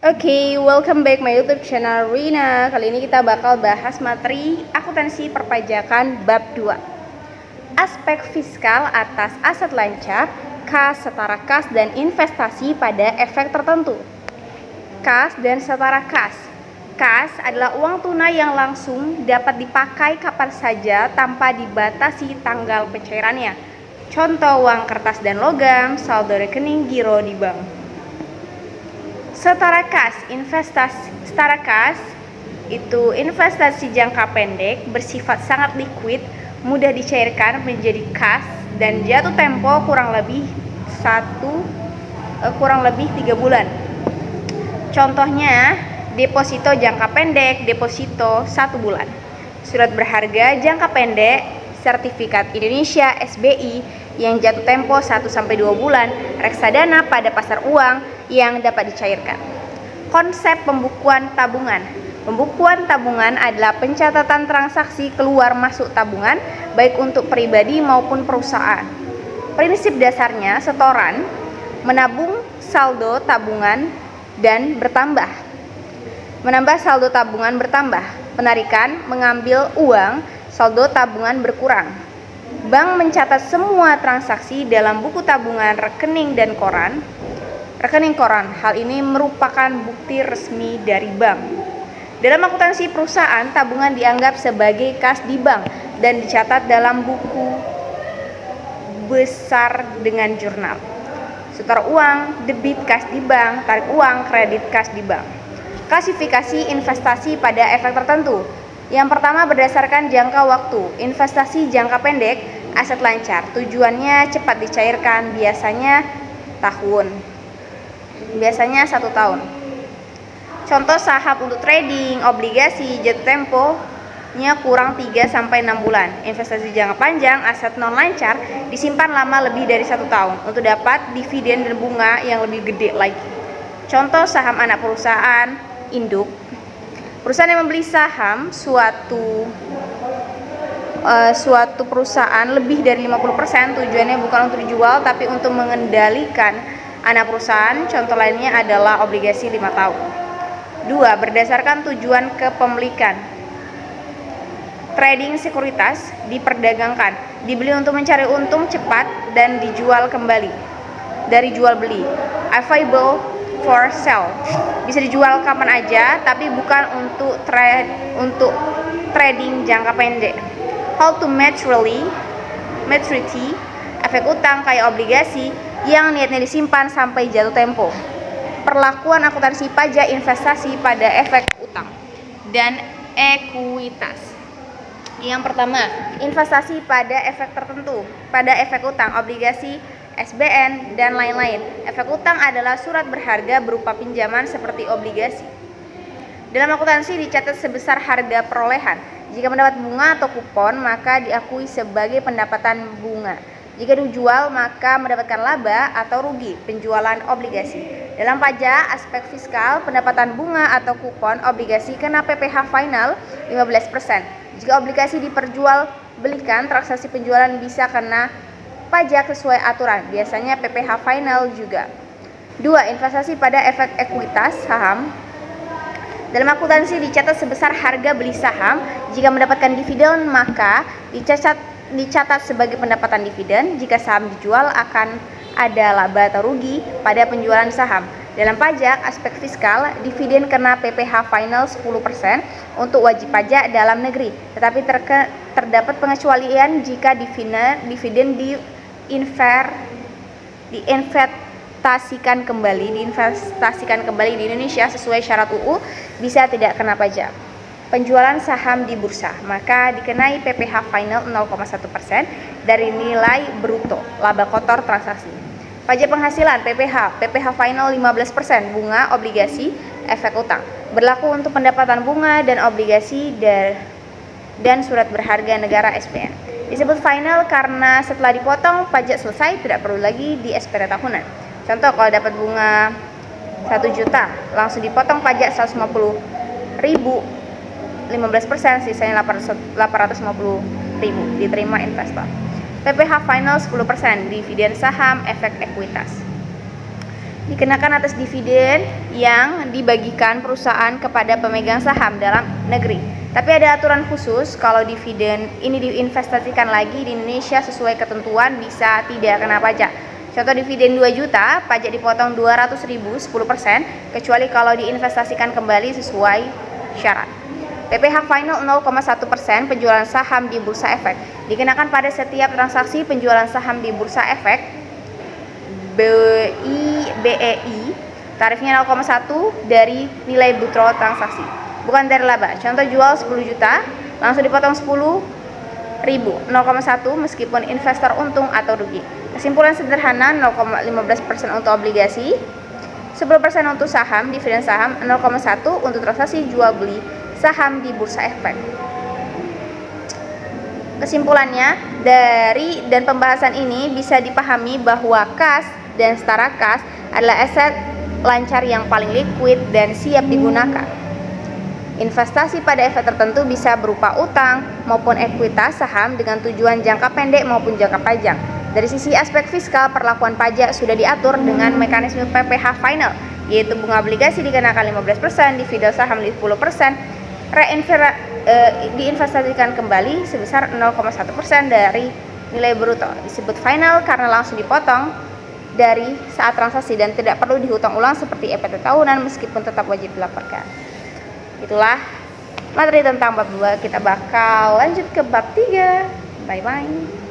Oke, welcome back my YouTube channel Rina. Kali ini kita bakal bahas materi akuntansi perpajakan bab 2. Aspek fiskal atas aset lancar, kas, setara kas, dan investasi pada efek tertentu. Kas dan setara kas. Kas adalah uang tunai yang langsung dapat dipakai kapan saja tanpa dibatasi tanggal pencairannya. Contoh uang kertas dan logam, saldo rekening giro di bank. Setara kas, setara kas itu investasi jangka pendek bersifat sangat liquid, mudah dicairkan menjadi kas dan jatuh tempo kurang lebih 3 bulan. Contohnya, deposito jangka pendek, deposito 1 bulan. Surat berharga jangka pendek, sertifikat Indonesia SBI yang jatuh tempo 1-2 bulan, reksadana pada pasar uang yang dapat dicairkan. Konsep pembukuan tabungan. Pembukuan tabungan adalah pencatatan transaksi keluar masuk tabungan baik untuk pribadi maupun perusahaan. Prinsip dasarnya setoran, menabung saldo tabungan dan bertambah. Menambah saldo tabungan bertambah. Penarikan, mengambil uang, saldo tabungan berkurang. Bank mencatat semua transaksi dalam buku tabungan rekening dan rekening koran. Hal ini merupakan bukti resmi dari bank. Dalam akuntansi perusahaan, tabungan dianggap sebagai kas di bank dan dicatat dalam buku besar dengan jurnal. Setor uang, debit kas di bank, tarik uang, kredit kas di bank. Klasifikasi investasi pada efek tertentu. Yang pertama, berdasarkan jangka waktu. Investasi jangka pendek, aset lancar. Tujuannya cepat dicairkan, biasanya 1 tahun. Contoh saham untuk trading, obligasi, jatuh temponya kurang 3-6 bulan. Investasi jangka panjang, aset non lancar, disimpan lama lebih dari 1 tahun untuk dapat dividen dan bunga yang lebih gede lagi. Contoh saham anak perusahaan, induk. Perusahaan yang membeli saham suatu perusahaan lebih dari 50%, tujuannya bukan untuk dijual tapi untuk mengendalikan anak perusahaan. Contoh lainnya adalah obligasi 5 tahun. 2. Berdasarkan tujuan kepemilikan. Trading sekuritas diperdagangkan, dibeli untuk mencari untung cepat dan dijual kembali dari jual beli. Available for sale, bisa dijual kapan aja tapi bukan untuk trading jangka pendek. How to maturity, efek utang kayak obligasi yang niatnya disimpan sampai jatuh tempo. Perlakuan akuntansi pajak investasi pada efek utang dan ekuitas. Yang pertama, investasi pada efek tertentu, pada efek utang, obligasi, SBN, dan lain-lain. Efek utang adalah surat berharga berupa pinjaman seperti obligasi. Dalam akuntansi dicatat sebesar harga perolehan. Jika mendapat bunga atau kupon, maka diakui sebagai pendapatan bunga. Jika dijual, maka mendapatkan laba atau rugi penjualan obligasi. Dalam pajak, aspek fiskal, pendapatan bunga atau kupon obligasi kena PPh final 15%. Jika obligasi diperjualbelikan, transaksi penjualan bisa kena pajak sesuai aturan, biasanya PPh final juga. 2. Investasi pada efek ekuitas saham. Dalam akuntansi dicatat sebesar harga beli saham. Jika mendapatkan dividen, maka dicatat sebagai pendapatan dividen. Jika saham dijual, akan ada laba atau rugi pada penjualan saham. Dalam pajak, aspek fiskal, dividen kena PPh final 10% untuk wajib pajak dalam negeri, tetapi terdapat pengecualian jika dividen diinvestasikan kembali di Indonesia sesuai syarat UU, bisa tidak kena pajak. Penjualan saham di bursa, maka dikenai PPh final 0,1% dari nilai bruto laba kotor transaksi. Pajak penghasilan PPh final 15%, bunga, obligasi, efek utang. Berlaku untuk pendapatan bunga dan obligasi dan surat berharga negara SPN. Disebut final karena setelah dipotong pajak selesai, tidak perlu lagi di SPT tahunan. Contoh, kalau dapat bunga 1 juta, langsung dipotong pajak 150.000, 15%, sisanya 850.000 diterima investor. PPh final 10%, dividen saham, efek ekuitas. dikenakan atas dividen yang dibagikan perusahaan kepada pemegang saham dalam negeri. Tapi ada aturan khusus, kalau dividen ini diinvestasikan lagi di Indonesia sesuai ketentuan bisa tidak kena pajak. Contoh dividen 2 juta, pajak dipotong 200.000 10%, kecuali kalau diinvestasikan kembali sesuai syarat. PPh final 0,1% penjualan saham di Bursa Efek dikenakan pada setiap transaksi penjualan saham di Bursa Efek BEI, tarifnya 0,1 dari nilai butro transaksi, bukan dari laba. Contoh jual 10 juta, langsung dipotong 10.000, 0,1 meskipun investor untung atau rugi. Kesimpulan sederhana, 0,15% untuk obligasi, 10% untuk saham, dividen saham, 0,1 untuk transaksi jual beli saham di Bursa Efek. Kesimpulannya, dari dan pembahasan ini bisa dipahami bahwa kas dan setara kas adalah aset lancar yang paling liquid dan siap digunakan. Investasi pada efek tertentu bisa berupa utang maupun ekuitas saham dengan tujuan jangka pendek maupun jangka panjang. Dari sisi aspek fiskal, perlakuan pajak sudah diatur dengan mekanisme PPh final, yaitu bunga obligasi dikenakan 15%, dividen saham 10%, diinvestasikan kembali sebesar 0,1% dari nilai bruto. Disebut final karena langsung dipotong dari saat transaksi dan tidak perlu dihutang ulang seperti EPT tahunan meskipun tetap wajib dilaporkan. Itulah materi tentang bab 2. Kita bakal lanjut ke bab 3. Bye bye.